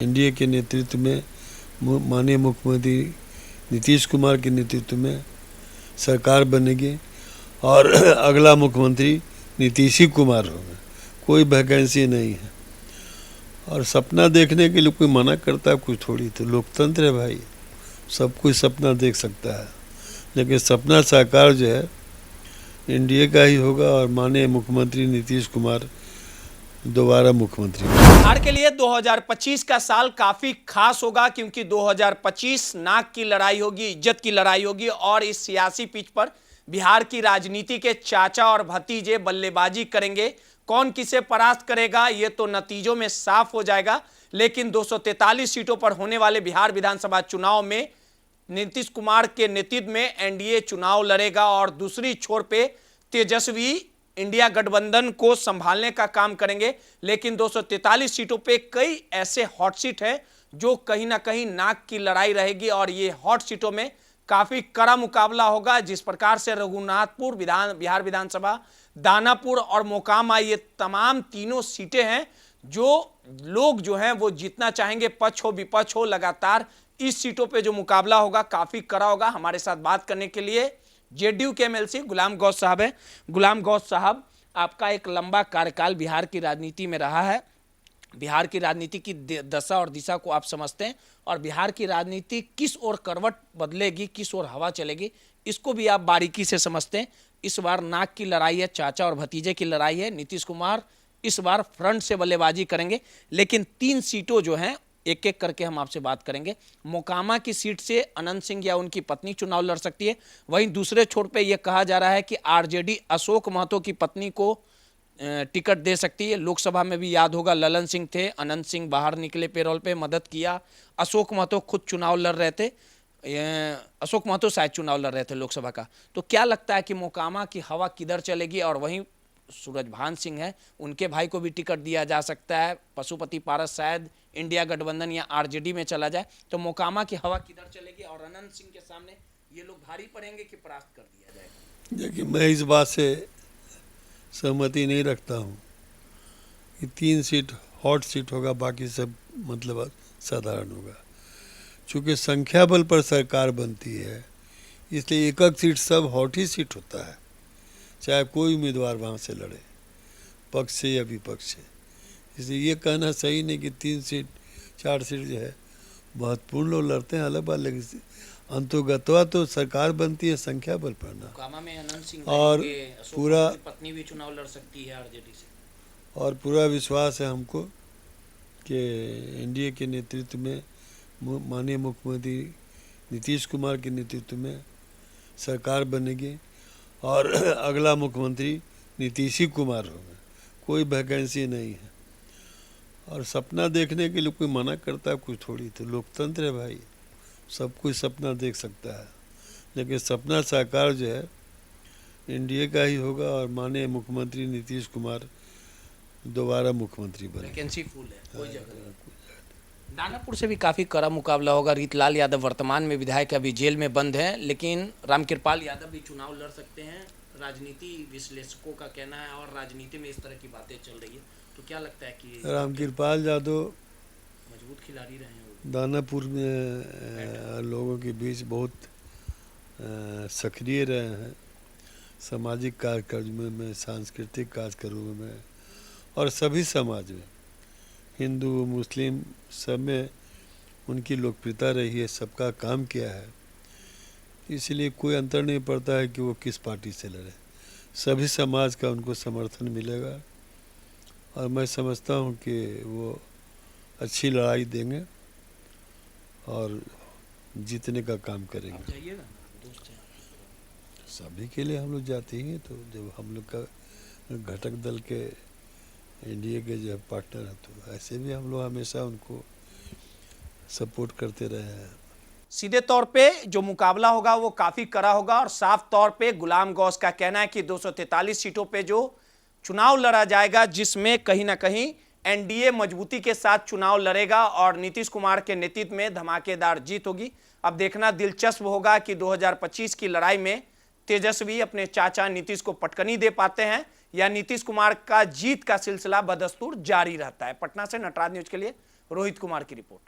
NDA के नेतृत्व में माननीय मुख्यमंत्री नीतीश कुमार के नेतृत्व में सरकार बनेगी और अगला मुख्यमंत्री नीतीश ही कुमार होगा। कोई वैकेंसी नहीं है और सपना देखने के लिए कोई मना करता है कुछ थोड़ी। तो लोकतंत्र है भाई, सब कोई सपना देख सकता है, लेकिन सपना साकार जो है एनडीए का ही होगा और माननीय मुख्यमंत्री नीतीश कुमार दोबारा मुख्यमंत्री। बिहार के लिए 2025 का साल काफी खास होगा, क्योंकि 2025 नाक की लड़ाई होगी, इज्जत की लड़ाई होगी और इस सियासी पिच पर बिहार की राजनीति के चाचा और भतीजे बल्लेबाजी करेंगे। कौन किसे परास्त करेगा ये तो नतीजों में साफ हो जाएगा, लेकिन 243 सीटों पर होने वाले बिहार विधानसभा चुनाव में नीतीश कुमार के नेतृत्व में एनडीए चुनाव लड़ेगा और दूसरी छोर पे तेजस्वी इंडिया गठबंधन को संभालने का काम करेंगे। लेकिन 243 सीटों पे कई ऐसे हॉट सीट हैं जो कहीं ना कहीं नाक की लड़ाई रहेगी और ये हॉट सीटों में काफी कड़ा मुकाबला होगा। जिस प्रकार से रघुनाथपुर बिहार विधानसभा, दानापुर और मोकामा, ये तमाम तीनों सीटें हैं जो लोग जो हैं वो जीतना चाहेंगे, पक्ष हो विपक्ष हो। लगातार इस सीटों पे जो मुकाबला होगा काफी कड़ा होगा। हमारे साथ बात करने के लिए जेडीयू के एमएलसी गुलाम गौस साहब है। गुलाम गौस साहब, आपका एक लंबा कार्यकाल बिहार की राजनीति में रहा है। बिहार की राजनीति की दशा और दिशा को आप समझते हैं और बिहार की राजनीति किस ओर करवट बदलेगी, किस ओर हवा चलेगी, इसको भी आप बारीकी से समझते हैं। इस बार नाक की लड़ाई है, चाचा और भतीजे की लड़ाई है। नीतीश कुमार इस बार फ्रंट से बल्लेबाजी करेंगे, लेकिन 3 सीटों जो हैं एक एक करके हम आपसे बात करेंगे। मोकामा की सीट से अनंत सिंह या उनकी पत्नी चुनाव लड़ सकती है। वहीं दूसरे छोर पे यह कहा जा रहा है कि आरजेडी अशोक महतो की पत्नी को टिकट दे सकती है। लोकसभा में भी याद होगा ललन सिंह थे, अनंत सिंह बाहर निकले पेरोल पे, मदद किया। अशोक महतो खुद चुनाव लड़ रहे थे, अशोक महतो शायद चुनाव लड़ रहे थे लोकसभा का। तो क्या लगता है कि मोकामा की हवा किधर चलेगी? और वहीं सूरजभान सिंह है, उनके भाई को भी टिकट दिया जा सकता है। पशुपति पारस शायद इंडिया गठबंधन या आरजेडी में चला जाए। तो मोकामा की हवा किधर चलेगी और अनंत सिंह के सामने ये लोग भारी पड़ेंगे कि परास्त कर दिया जाएगा? देखिए, मैं इस बात से सहमति नहीं रखता हूँ कि 3 सीट हॉट सीट होगा, बाकी सब मतलब साधारण होगा। चूँकि संख्या बल पर सरकार बनती है, इसलिए एक सीट सब हॉट ही सीट होता है, चाहे कोई उम्मीदवार वहाँ से लड़े, पक्ष से या विपक्ष से। इसलिए ये कहना सही नहीं कि 3 सीट 4 सीट जो है महत्वपूर्ण लोग लड़ते हैं, अलग बात। लेकिन अंतोगत्वा तो सरकार बनती है संख्या बल पर ना। में अनंत सिंह और पूरा पत्नी भी चुनाव लड़ सकती है आरजेडी से, और पूरा विश्वास है हमको कि एनडीए के नेतृत्व में माननीय मुख्यमंत्री नीतीश कुमार के नेतृत्व में सरकार बनेगी और अगला मुख्यमंत्री नीतीश ही कुमार होगा। कोई वैकेंसी नहीं है और सपना देखने के लिए कोई मना करता है कुछ थोड़ी। तो लोकतंत्र है भाई, सब कोई सपना देख सकता है, लेकिन सपना साकार जो है एनडीए का ही होगा और माननीय मुख्यमंत्री नीतीश कुमार दोबारा मुख्यमंत्री बने। वैकेंसी फुल है, कोई जगह नहीं। दानापुर से भी काफी कड़ा मुकाबला होगा। रीतलाल यादव वर्तमान में विधायक अभी जेल में बंद हैं, लेकिन रामकृपाल यादव भी चुनाव लड़ सकते हैं, राजनीति विश्लेषकों का कहना है। और राजनीति में इस तरह की बातें चल रही है, तो क्या लगता है कि रामकृपाल यादव मजबूत खिलाड़ी रहे हैं? दानापुर में लोगों के बीच बहुत सक्रिय रहे हैं, सामाजिक कार्यक्रमों में, सांस्कृतिक कार्यक्रमों में और सभी समाज में, हिंदू मुस्लिम सब में उनकी लोकप्रियता रही है, सबका काम किया है। इसलिए कोई अंतर नहीं पड़ता है कि वो किस पार्टी से लड़े, सभी समाज का उनको समर्थन मिलेगा और मैं समझता हूँ कि वो अच्छी लड़ाई देंगे और जीतने का काम करेंगे। जाइएगा दोस्त हैं, सभी के लिए हम लोग जाते ही हैं। तो जब हम लोग का घटक दल के एनडीए के जो पार्टनर हैं, तो ऐसे भी हम लोग हमेशा उनको सपोर्ट करते रहे हैं। सीधे तौर पे जो मुकाबला होगा वो काफी कड़ा होगा और साफ तौर पे गुलाम गौस का कहना है कि 243 सीटों पे जो चुनाव लड़ा जाएगा, जिसमें कहीं ना कहीं एनडीए मजबूती के साथ चुनाव लड़ेगा और नीतीश कुमार के नेतृत्व में धमाकेदार जीत होगी। अब देखना दिलचस्प होगा कि 2025 की लड़ाई में तेजस्वी अपने चाचा नीतीश को पटकनी दे पाते हैं या नीतीश कुमार का जीत का सिलसिला बदस्तूर जारी रहता है। पटना से नटराज न्यूज के लिए रोहित कुमार की रिपोर्ट।